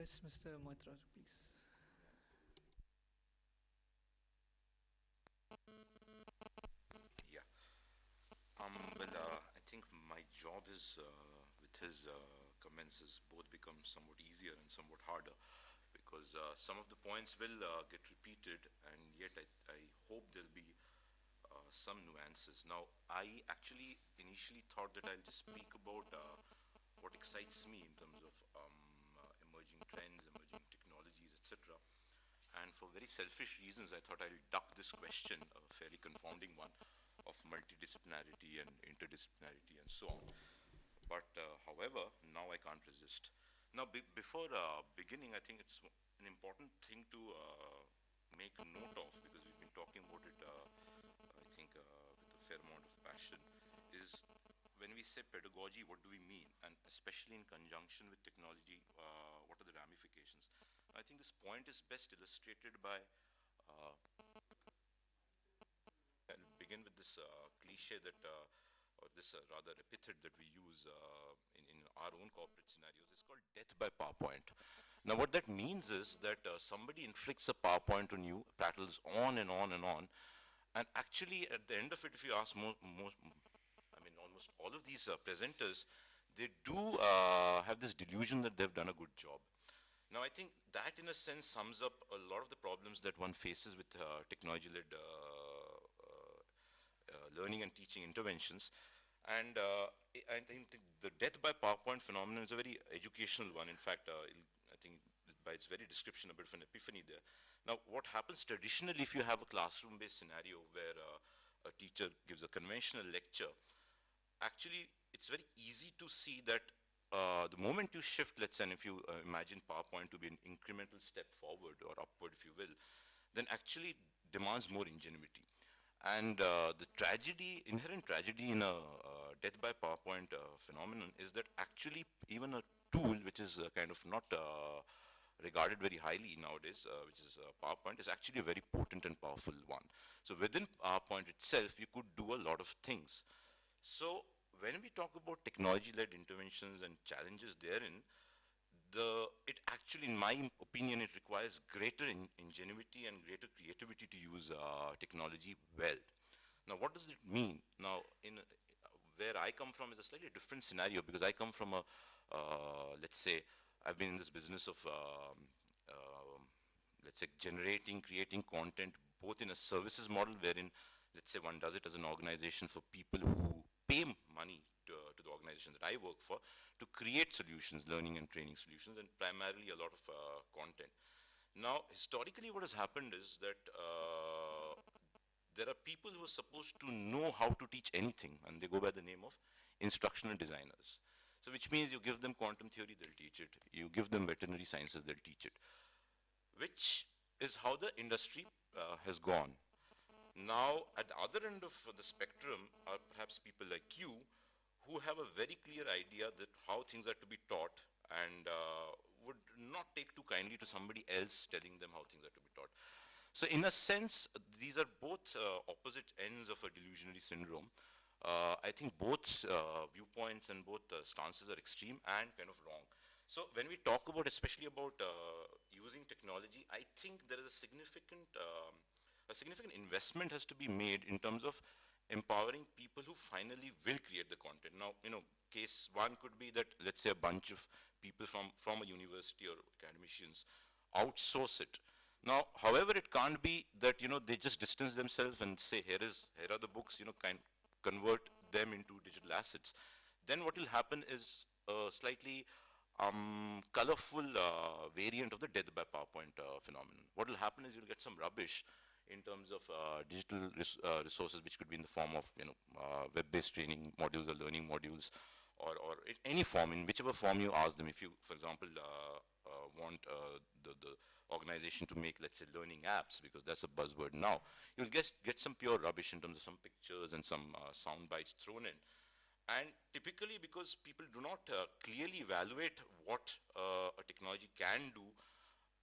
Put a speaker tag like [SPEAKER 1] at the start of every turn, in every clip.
[SPEAKER 1] Yes, Mr. Maitra, please.
[SPEAKER 2] Yeah. I think my job is, with his comments, has both become somewhat easier and somewhat harder because some of the points will get repeated, and yet I hope there'll be some nuances. Now, I actually initially thought that I'll just speak about what excites me in terms of emerging trends, emerging technologies, etc. And for very selfish reasons, I thought I'll duck this question, a fairly confounding one, of multidisciplinarity and interdisciplinarity and so on. But however, now I can't resist. Now, before beginning, I think it's an important thing to make a note of, because we've been talking about it, I think, with a fair amount of passion, is when we say pedagogy, what do we mean? And especially in conjunction with technology, what are the ramifications? I think this point is best illustrated by, uh, I'll begin with this cliche that, or this rather epithet that we use in our own corporate scenarios. It's called death by PowerPoint. Now, what that means is that somebody inflicts a PowerPoint on you, prattles on and on and on, and actually at the end of it, if you ask I mean, almost all of these presenters, they do have this delusion that they've done a good job. Now, I think that in a sense sums up a lot of the problems that one faces with technology-led learning and teaching interventions. And I think the death by PowerPoint phenomenon is a very educational one. In fact, I think by its very description, a bit of an epiphany there. Now, what happens traditionally if you have a classroom-based scenario where a teacher gives a conventional lecture, actually, it's very easy to see that the moment you shift, let's say, and if you imagine PowerPoint to be an incremental step forward or upward, if you will, then actually demands more ingenuity. And the tragedy, inherent tragedy in a death by PowerPoint phenomenon is that actually even a tool which is kind of not regarded very highly nowadays, which is PowerPoint, is actually a very potent and powerful one. So within PowerPoint itself, you could do a lot of things. So when we talk about technology-led interventions and challenges therein, it actually, in my opinion, it requires greater ingenuity and greater creativity to use technology well. Now, what does it mean? Now, where I come from is a slightly different scenario, because I come from a, let's say, I've been in this business of, let's say, generating, creating content, both in a services model, wherein, let's say, one does it as an organization for people who pay money to the organization that I work for, to create solutions, learning and training solutions, and primarily a lot of content. Now, historically, what has happened is that there are people who are supposed to know how to teach anything, and they go by the name of instructional designers. So which means you give them quantum theory, they'll teach it. You give them veterinary sciences, they'll teach it, which is how the industry has gone. Now, at the other end of the spectrum are perhaps people like you, who have a very clear idea that how things are to be taught, and would not take too kindly to somebody else telling them how things are to be taught. So in a sense, these are both opposite ends of a delusionary syndrome. I think both viewpoints and both stances are extreme and kind of wrong. So when we talk about, especially about using technology, I think there is a significant investment has to be made in terms of empowering people who finally will create the content. Now, case one could be that, let's say, a bunch of people from a university or academicians outsource it. Now, however, it can't be that, they just distance themselves and say, here are the books, convert them into digital assets. Then what will happen is a slightly colorful variant of the death by PowerPoint phenomenon. What will happen is you'll get some rubbish in terms of digital resources, which could be in the form of web-based training modules or learning modules, or in any form, in whichever form you ask them. If you, for example, want the organization to make, let's say, learning apps, because that's a buzzword now, you'll get some pure rubbish in terms of some pictures and some sound bites thrown in. And typically, because people do not clearly evaluate what a technology can do,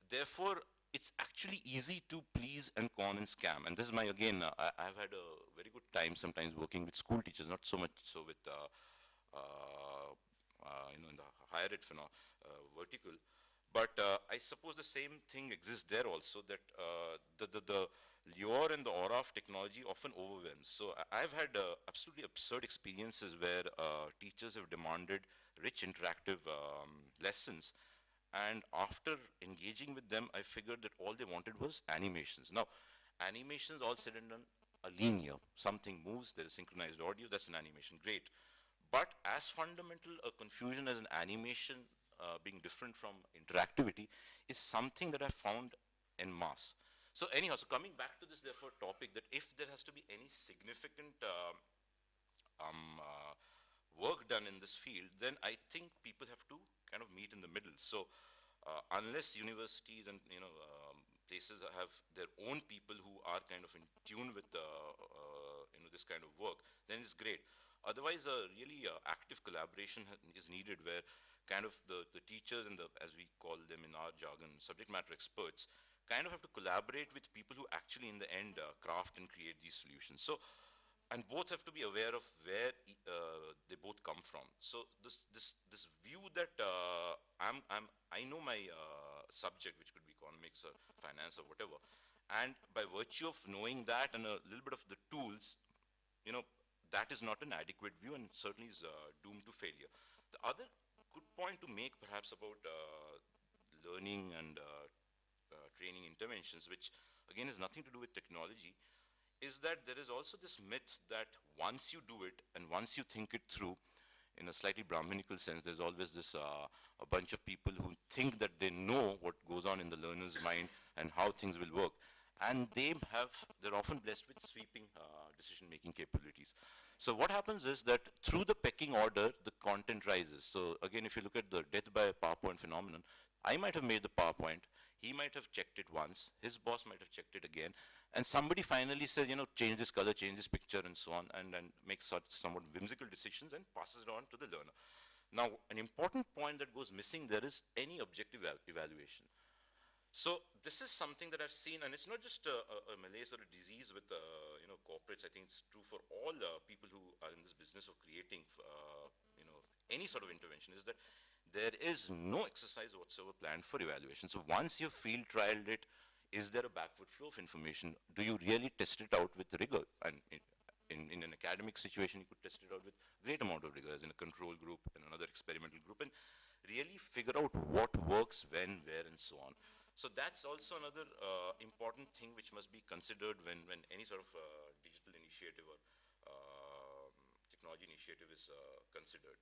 [SPEAKER 2] therefore, it's actually easy to please and con and scam. And this is my, again, I've had a very good time sometimes working with school teachers, not so much so with, in the higher ed vertical. But I suppose the same thing exists there also, that the lure and the aura of technology often overwhelms. So I've had absolutely absurd experiences where teachers have demanded rich interactive lessons, and after engaging with them, I figured that all they wanted was animations. Now, animations, all said and done, are linear. Something moves, there is synchronized audio, that's an animation, great. But as fundamental a confusion as an animation being different from interactivity is something that I found en masse. So anyhow, so coming back to this therefore topic, that if there has to be any significant work done in this field, then I think people have to kind of meet in the middle. So unless universities and places have their own people who are kind of in tune with this kind of work, then it's great. Otherwise, a really active collaboration is needed, where kind of the teachers and as we call them in our jargon, subject matter experts, kind of have to collaborate with people who actually in the end craft and create these solutions. So, and both have to be aware of where they both come from. So this view that I know my subject, which could be economics or finance or whatever, and by virtue of knowing that and a little bit of the tools, that is not an adequate view, and certainly is doomed to failure. The other good point to make perhaps about learning and training interventions, which again has nothing to do with technology, is that there is also this myth that once you do it and once you think it through, in a slightly Brahminical sense, there's always this a bunch of people who think that they know what goes on in the learner's mind and how things will work. And they're often blessed with sweeping decision-making capabilities. So what happens is that through the pecking order, the content rises. So again, if you look at the death by PowerPoint phenomenon, I might have made the PowerPoint, he might have checked it once, his boss might have checked it again, and somebody finally says, change this color, change this picture, and so on, and makes such somewhat whimsical decisions and passes it on to the learner. Now, an important point that goes missing there is any objective evaluation. So this is something that I've seen, and it's not just a malaise or a disease with corporates. I think it's true for all people who are in this business of creating any sort of intervention, is that there is no exercise whatsoever planned for evaluation. So once you field trialed it, is there a backward flow of information? Do you really test it out with rigor? And in an academic situation, you could test it out with great amount of rigor, as in a control group and another experimental group, and really figure out what works when, where, and so on. So that's also another important thing which must be considered when any sort of digital initiative or technology initiative is considered.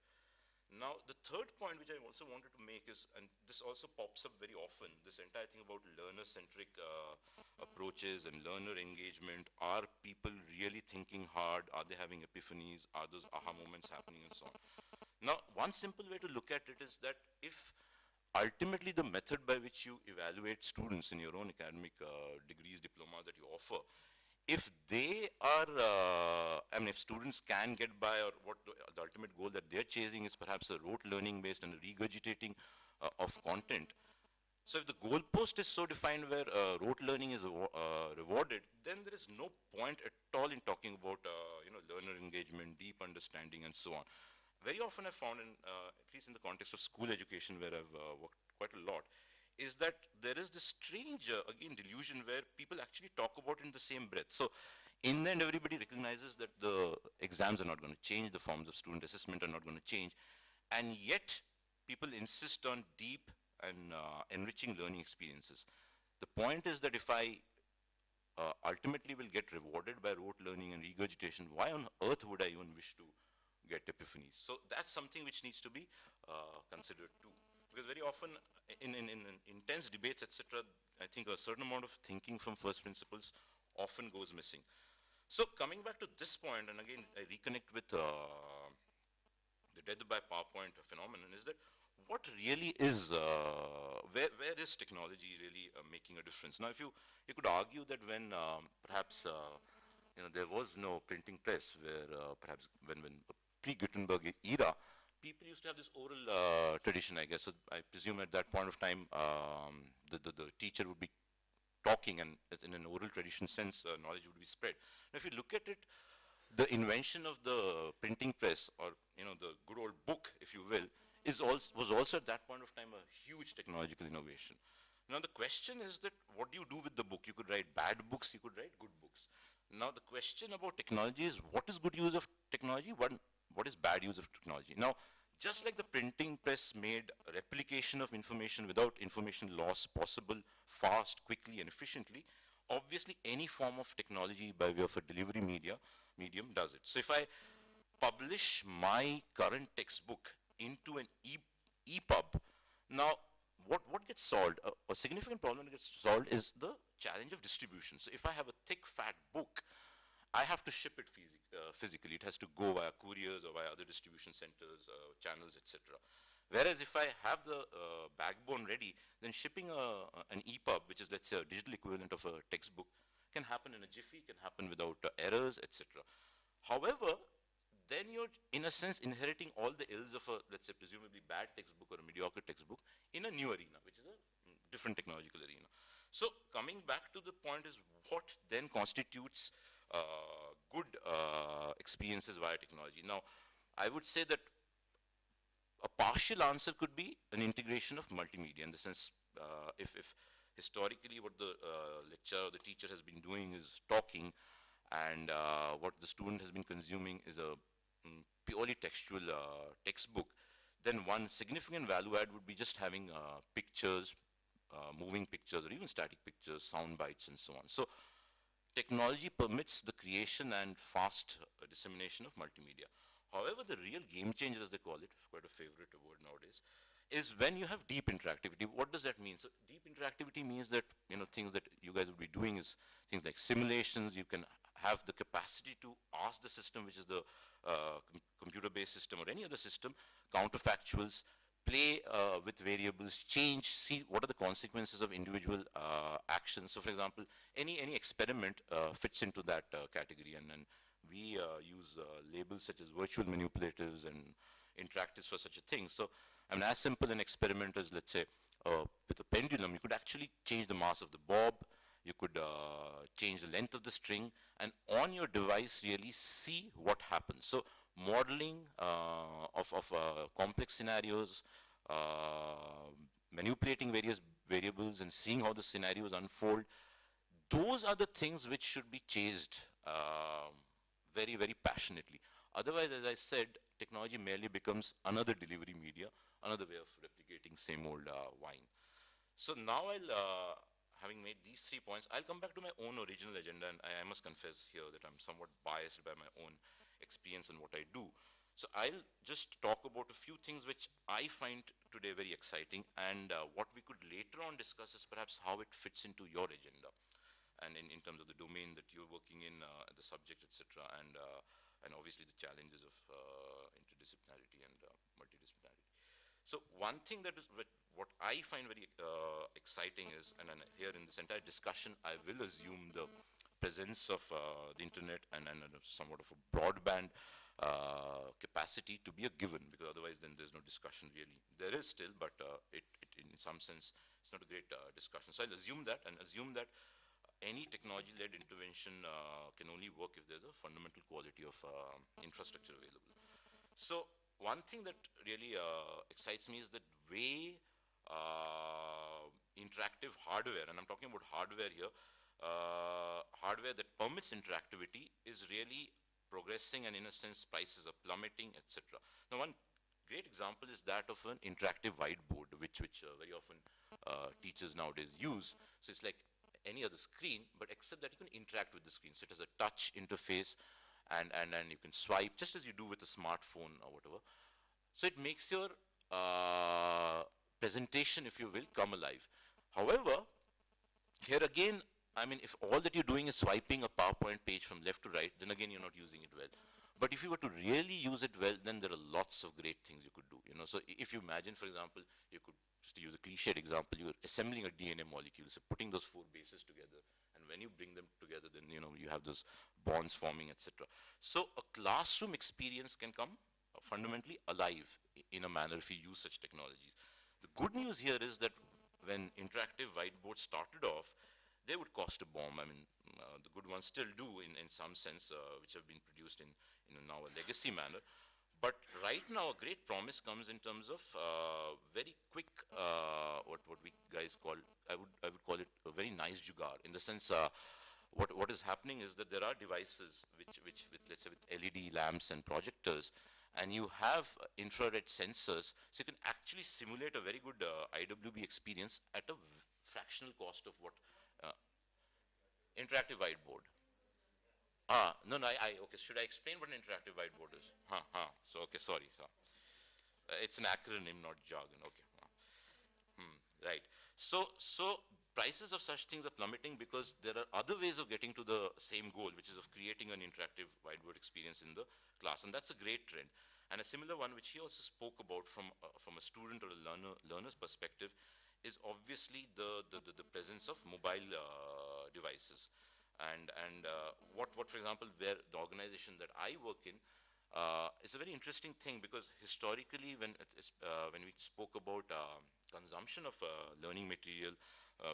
[SPEAKER 2] Now, the third point which I also wanted to make is, and this also pops up very often, this entire thing about learner-centric approaches and learner engagement. Are people really thinking hard? Are they having epiphanies? Are those aha moments happening, and so on? Now, one simple way to look at it is that if ultimately the method by which you evaluate students in your own academic degrees, diplomas that you offer, if they are, if students can get by, or what the ultimate goal that they're chasing is perhaps a rote learning based and a regurgitating of content. So if the goalpost is so defined where rote learning is rewarded, then there is no point at all in talking about learner engagement, deep understanding, and so on. Very often I've found, at least in the context of school education where I've worked quite a lot, is that there is this strange, again, delusion where people actually talk about it in the same breath. So in the end, everybody recognizes that the exams are not going to change, the forms of student assessment are not going to change, and yet people insist on deep and enriching learning experiences. The point is that if I ultimately will get rewarded by rote learning and regurgitation, why on earth would I even wish to get epiphanies? So that's something which needs to be considered too. Because very often in intense debates, etc., I think a certain amount of thinking from first principles often goes missing. So coming back to this point, and again, I reconnect with the death by PowerPoint phenomenon, is that what really is, where is technology really making a difference? Now, if you could argue that when perhaps there was no printing press, where perhaps when pre-Gutenberg era, people used to have this oral tradition, I guess. So I presume at that point of time, the teacher would be talking, and in an oral tradition sense, knowledge would be spread. Now, if you look at it, the invention of the printing press, or the good old book, if you will, was also at that point of time a huge technological innovation. Now the question is that what do you do with the book? You could write bad books, you could write good books. Now the question about technology is what is good use of technology, what is bad use of technology. Now, just like the printing press made replication of information without information loss possible fast, quickly and efficiently, obviously any form of technology by way of a delivery medium does it. So if I publish my current textbook into an EPUB, now what gets solved, a significant problem that gets solved is the challenge of distribution. So if I have a thick, fat book, I have to ship it physically. It has to go via couriers or via other distribution centers, channels, etc. Whereas if I have the backbone ready, then shipping an EPUB, which is, let's say, a digital equivalent of a textbook, can happen in a jiffy, can happen without errors, etc. However, then you're, in a sense, inheriting all the ills of a, let's say, presumably bad textbook or a mediocre textbook in a new arena, which is a different technological arena. So coming back to the point is what then constitutes good experiences via technology. Now, I would say that a partial answer could be an integration of multimedia, in the sense, if historically what the lecturer or the teacher has been doing is talking, and what the student has been consuming is a purely textual textbook, then one significant value add would be just having pictures, moving pictures, or even static pictures, sound bites, and so on. So technology permits the creation and fast dissemination of multimedia. However, the real game changer, as they call it, quite a favorite word nowadays, is when you have deep interactivity. What does that mean? So deep interactivity means that, you know, things that you guys will be doing is things like simulations. You can have the capacity to ask the system, which is the computer-based system or any other system, counterfactuals, play with variables, change, see what are the consequences of individual actions. So for example, any experiment fits into that category, and we use labels such as virtual manipulatives and interactives for such a thing. So I mean, as simple an experiment as, let's say, with a pendulum, you could actually change the mass of the bob, you could change the length of the string, and on your device really see what happens. So modeling of complex scenarios, manipulating various variables and seeing how the scenarios unfold, those are the things which should be chased very, very passionately. Otherwise, as I said, technology merely becomes another delivery media, another way of replicating same old wine. So now having made these 3 points, I'll come back to my own original agenda, and I must confess here that I'm somewhat biased by my own experience and what I do. So I'll just talk about a few things which I find today very exciting, and what we could later on discuss is perhaps how it fits into your agenda, and in terms of the domain that you're working in, the subject, etc., and obviously the challenges of interdisciplinarity and multidisciplinarity. So one thing that is what I find very exciting is, and here in this entire discussion, I will assume the presence of the internet and somewhat of a broadband capacity to be a given, because otherwise then there's no discussion really. There is still, but it in some sense, it's not a great discussion. So I'll assume that, and assume that any technology-led intervention can only work if there's a fundamental quality of infrastructure available. So one thing that really excites me is the way interactive hardware, and I'm talking about hardware here, hardware that permits interactivity is really progressing, and in a sense prices are plummeting, etc. Now one great example is that of an interactive whiteboard, which very often teachers nowadays use. So it's like any other screen, but except that you can interact with the screen. So it has a touch interface, and you can swipe just as you do with a smartphone or whatever. So it makes your presentation, if you will, come alive. However, here again, I mean, if all that you're doing is swiping a PowerPoint page from left to right, then again, you're not using it well. But if you were to really use it well, then there are lots of great things you could do. You know, so if you imagine, for example, you could, just to use a cliched example, you're assembling a DNA molecule, so putting those 4 bases together, and when you bring them together, then you know you have those bonds forming, etc. So a classroom experience can come fundamentally alive in a manner if you use such technologies. The good news here is that when interactive whiteboards started off, they would cost a bomb. I mean, the good ones still do in some sense, which have been produced in now a legacy manner. But right now, a great promise comes in terms of very quick, what we guys call, I would call it a very nice jugaad, in the sense, what is happening is that there are devices which with, let's say, with LED lamps and projectors, and you have infrared sensors, so you can actually simulate a very good IWB experience at a fractional cost of what uh, interactive whiteboard. No, no, okay, should I explain what an interactive whiteboard is? So, okay, sorry. It's an acronym, not jargon, okay. Right. So prices of such things are plummeting because there are other ways of getting to the same goal, which is of creating an interactive whiteboard experience in the class, and that's a great trend. And a similar one, which he also spoke about from a student or a learner's perspective, is obviously the presence of mobile devices. And what, for example, where the organization that I work in, it's a very interesting thing, because historically, when we spoke about consumption of learning material,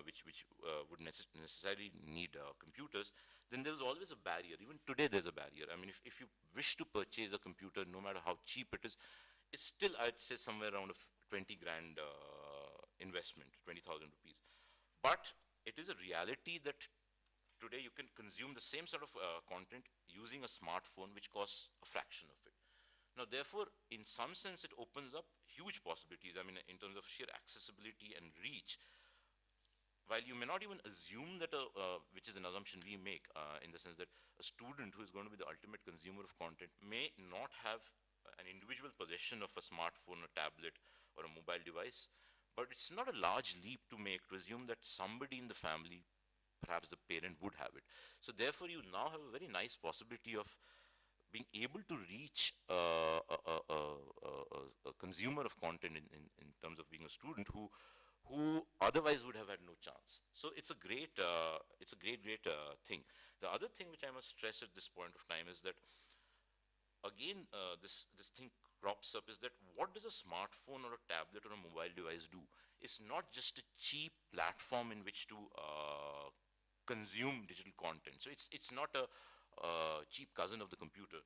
[SPEAKER 2] which would necessarily need computers, then there's always a barrier. Even today, there's a barrier. I mean, if you wish to purchase a computer, no matter how cheap it is, it's still, I'd say, somewhere around a 20 grand investment, 20,000 rupees. But it is a reality that today you can consume the same sort of content using a smartphone, which costs a fraction of it. Now, therefore, in some sense, it opens up huge possibilities. I mean, in terms of sheer accessibility and reach, while you may not even assume that, which is an assumption we make, in the sense that a student who is going to be the ultimate consumer of content may not have an individual possession of a smartphone, a tablet, or a mobile device, but it's not a large leap to make to assume that somebody in the family, perhaps the parent, would have it. So therefore, you now have a very nice possibility of being able to reach a consumer of content in terms of being a student who otherwise would have had no chance. So it's a great thing. The other thing which I must stress at this point of time is that, again, this thing crops up, is that what does a smartphone or a tablet or a mobile device do? It's not just a cheap platform in which to consume digital content. So it's not a cheap cousin of the computer.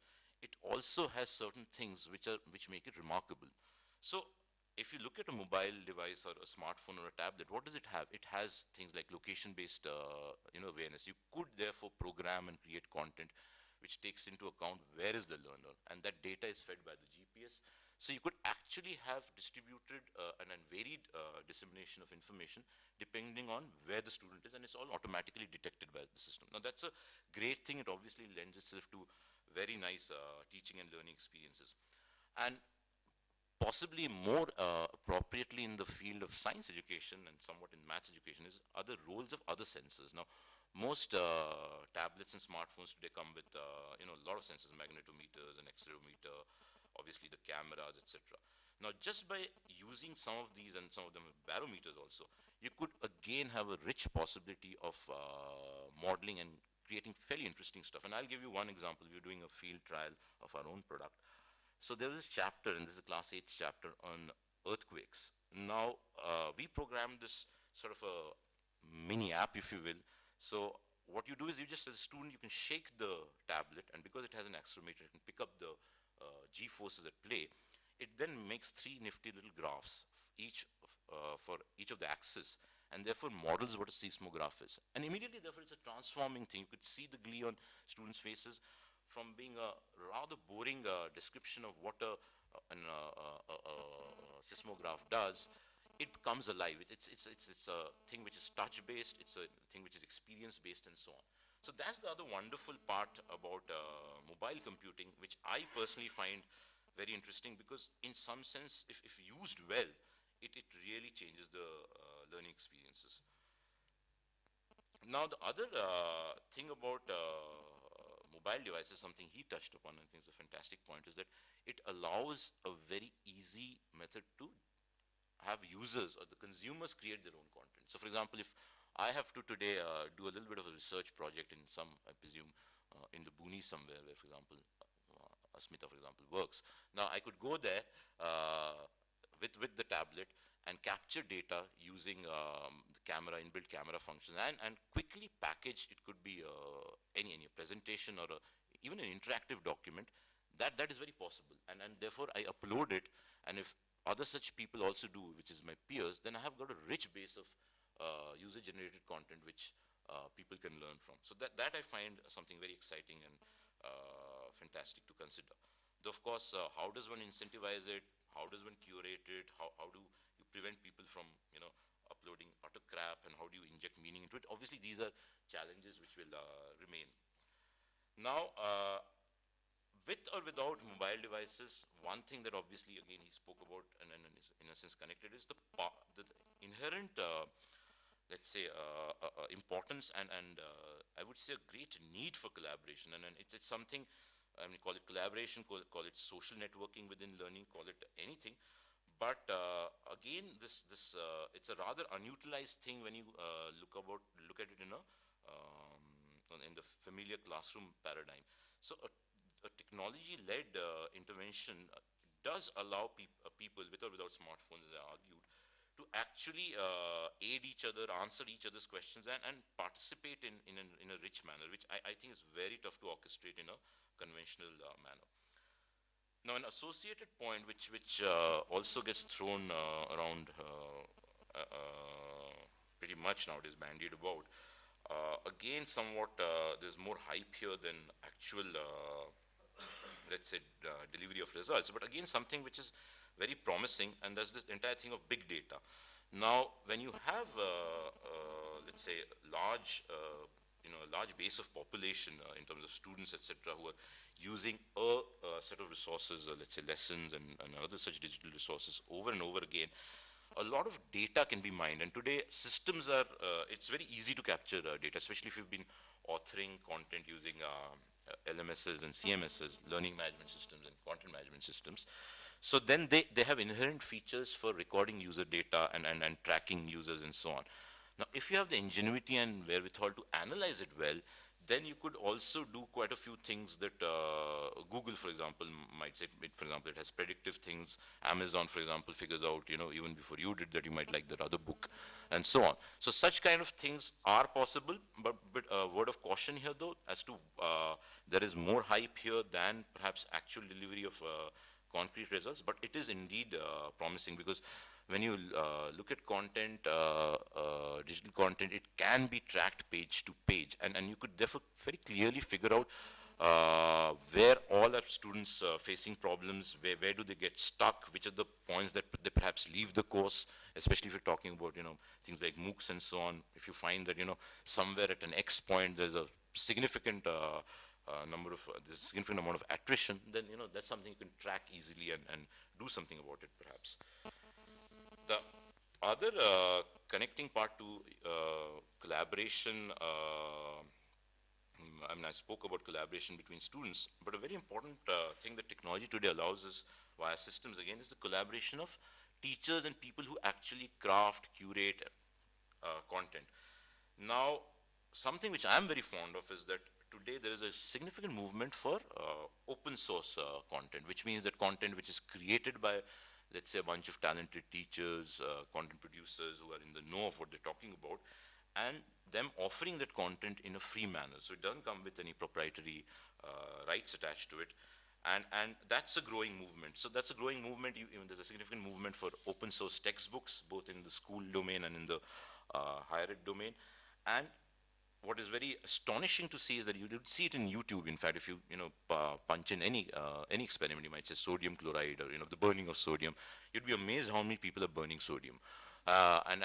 [SPEAKER 2] It also has certain things which make it remarkable. So if you look at a mobile device or a smartphone or a tablet, what does it have? It has things like location-based awareness. You could therefore program and create content which takes into account where is the learner, and that data is fed by the GPS. So you could actually have distributed and varied dissemination of information depending on where the student is, and it's all automatically detected by the system. Now, that's a great thing. It obviously lends itself to very nice teaching and learning experiences. And possibly more appropriately in the field of science education and somewhat in maths education is other roles of other sensors. Now, most tablets and smartphones today come with a lot of sensors, magnetometers and accelerometer, obviously the cameras, etc. Now, just by using some of these, and some of them have barometers also, you could again have a rich possibility of modeling and creating fairly interesting stuff. And I'll give you one example. We're doing a field trial of our own product. So there was this chapter, and this is a class 8 chapter on earthquakes. Now, we programmed this sort of a mini app, if you will. So what you do is, you just, as a student, you can shake the tablet, and because it has an accelerometer, it can pick up the G forces at play. It then makes 3 nifty little graphs, for each of the axes, and therefore models what a seismograph is. And immediately, therefore, it's a transforming thing. You could see the glee on students' faces. From being a rather boring description of what a seismograph does, it becomes alive. It's a thing which is touch-based, it's a thing which is experience-based, and so on. So that's the other wonderful part about mobile computing, which I personally find very interesting, because in some sense, if used well, it really changes the learning experiences. Now, the other thing about mobile devices, something he touched upon, and I think is a fantastic point, is that it allows a very easy method to have users or the consumers create their own content. So, for example, if I have to today do a little bit of a research project in some, I presume, in the boonies somewhere, where, for example, Asmitha, for example, works. Now, I could go there with the tablet and capture data using the camera, inbuilt camera functions, and quickly package. It could be any presentation or even an interactive document That is very possible, and therefore I upload it, and if other such people also do, which is my peers, then I have got a rich base of user-generated content which people can learn from. So that I find something very exciting and fantastic to consider. Though of course, how does one incentivize it? How does one curate it? How do you prevent people from, uploading utter crap, and how do you inject meaning into it? Obviously, these are challenges which will remain. Now, with or without mobile devices, one thing that obviously, again, he spoke about and is in a sense connected is the inherent, let's say, importance and I would say a great need for collaboration. And it's something, I mean, call it collaboration, call it social networking within learning, call it anything. But again, it's a rather unutilized thing when you look at it in the familiar classroom paradigm. So a technology-led intervention does allow people with or without smartphones, as I argued, to actually aid each other, answer each other's questions, and participate in a rich manner, which I think is very tough to orchestrate in a conventional manner. Now, an associated point, which also gets thrown around pretty much nowadays, bandied about. Again, somewhat there's more hype here than actual, let's say, delivery of results. But again, something which is very promising, and there's this entire thing of big data. Now, when you have, let's say, a large base of population in terms of students, etc., who are using a set of resources, let's say lessons and other such digital resources over and over again, a lot of data can be mined. And today, systems are, it's very easy to capture data, especially if you've been authoring content using LMSs and CMSs, learning management systems and content management systems. So then they have inherent features for recording user data and tracking users and so on. Now, if you have the ingenuity and wherewithal to analyze it well, then you could also do quite a few things that Google, for example, might say. For example, it has predictive things. Amazon, for example, figures out, even before you did that, you might like that other book, and so on. So such kind of things are possible, but a word of caution here, though, as to there is more hype here than perhaps actual delivery of concrete results. But it is indeed promising, because when you look at content, digital content, it can be tracked page to page, and you could therefore very clearly figure out where all our students facing problems, where do they get stuck, which are the points that they perhaps leave the course, especially if you're talking about, things like MOOCs and so on. If you find that, somewhere at an X point, there's a significant there's a significant amount of attrition, then, that's something you can track easily and do something about it, perhaps. The other connecting part to collaboration, I spoke about collaboration between students, but a very important thing that technology today allows us via systems, again, is the collaboration of teachers and people who actually craft, curate content. Now, something which I'm very fond of is that today there is a significant movement for open source content, which means that content which is created by, let's say, a bunch of talented teachers, content producers who are in the know of what they're talking about, and them offering that content in a free manner. So it doesn't come with any proprietary rights attached to it. And that's a growing movement. So that's a growing movement. Even there's a significant movement for open source textbooks, both in the school domain and in the higher ed domain. And what is very astonishing to see is that you would see it in YouTube. In fact, if you punch in any experiment, you might say sodium chloride or the burning of sodium, you'd be amazed how many people are burning sodium, and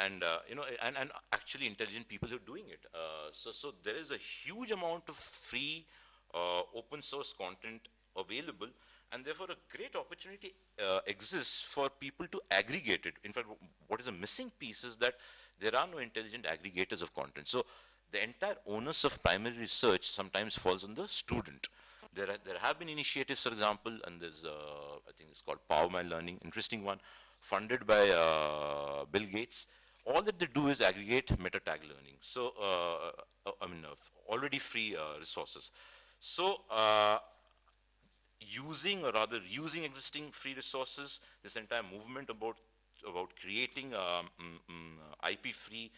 [SPEAKER 2] actually intelligent people who are doing it. So there is a huge amount of free open source content available, and therefore a great opportunity exists for people to aggregate it. In fact, what is a missing piece is that there are no intelligent aggregators of content. So the entire onus of primary research sometimes falls on the student. There have been initiatives, for example, and there's, I think it's called Power My Learning, interesting one, funded by Bill Gates. All that they do is aggregate meta-tag learning. So, already free resources. So, using existing free resources, this entire movement about creating IP-free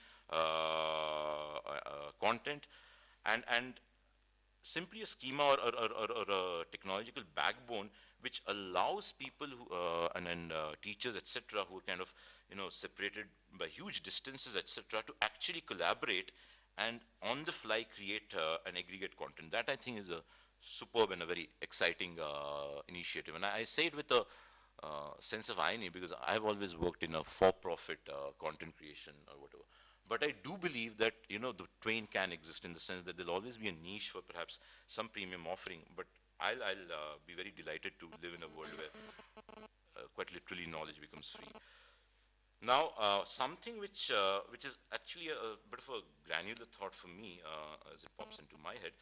[SPEAKER 2] content, and simply a schema or a technological backbone which allows people who and teachers, etc., who are kind of separated by huge distances, etc., to actually collaborate and on the fly create an aggregate content. That I think is a superb and a very exciting initiative. And I say it with a sense of irony because I've always worked in a for-profit content creation or whatever. But I do believe that the twain can exist in the sense that there'll always be a niche for perhaps some premium offering. But I'll be very delighted to live in a world where quite literally knowledge becomes free. Now, something which is actually a bit of a granular thought for me as it pops into my head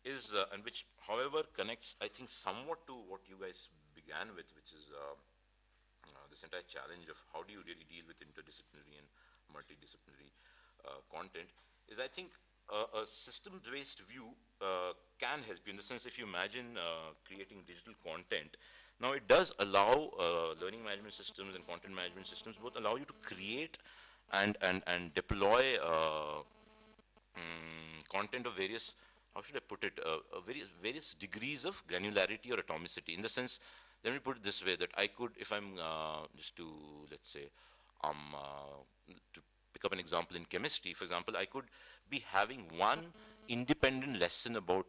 [SPEAKER 2] is, and which, however, connects, I think, somewhat to what you guys began with, which is this entire challenge of how do you really deal with interdisciplinary and multidisciplinary content, is I think a system-based view can help you in the sense if you imagine creating digital content. Now it does allow learning management systems and content management systems both allow you to create and deploy content of various, how should I put it, various degrees of granularity or atomicity. In the sense, let me put it this way, that I could, if I'm just to, let's say, to pick up an example in chemistry, for example, I could be having one independent lesson about,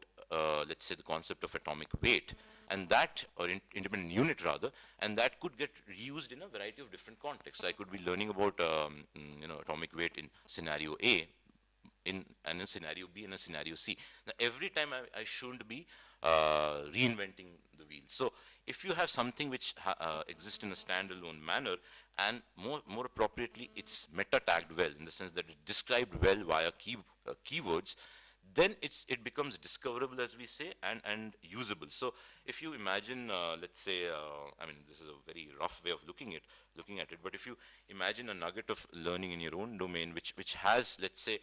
[SPEAKER 2] let's say, the concept of atomic weight, and that, or independent unit rather, and that could get reused in a variety of different contexts. I could be learning about, atomic weight in scenario A, in scenario B and a scenario C. Now, every time I shouldn't be reinventing the wheel. So if you have something which exists in a standalone manner, and more appropriately, it's meta tagged well in the sense that it's described well via keywords, then it becomes discoverable, as we say, and usable. So if you imagine, let's say, I mean, this is a very rough way of looking at it, but if you imagine a nugget of learning in your own domain, which has, let's say,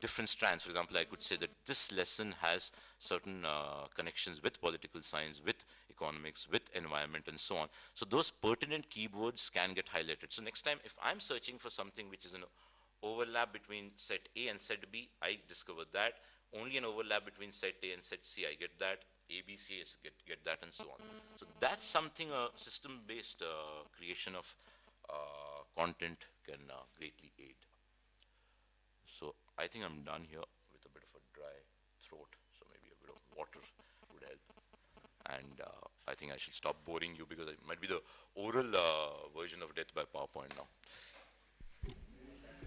[SPEAKER 2] different strands. For example, I could say that this lesson has certain connections with political science, with economics, with environment, and so on. So those pertinent keywords can get highlighted. So next time, if I'm searching for something which is an overlap between set A and set B, I discover that. Only an overlap between set A and set C, I get that. A, B, C, get that, and so on. So that's something a system-based creation of content can greatly aid. So I think I'm done here with a bit of a dry throat, so maybe a bit of water would help. And I think I should stop boring you because it might be the oral version of Death by PowerPoint now.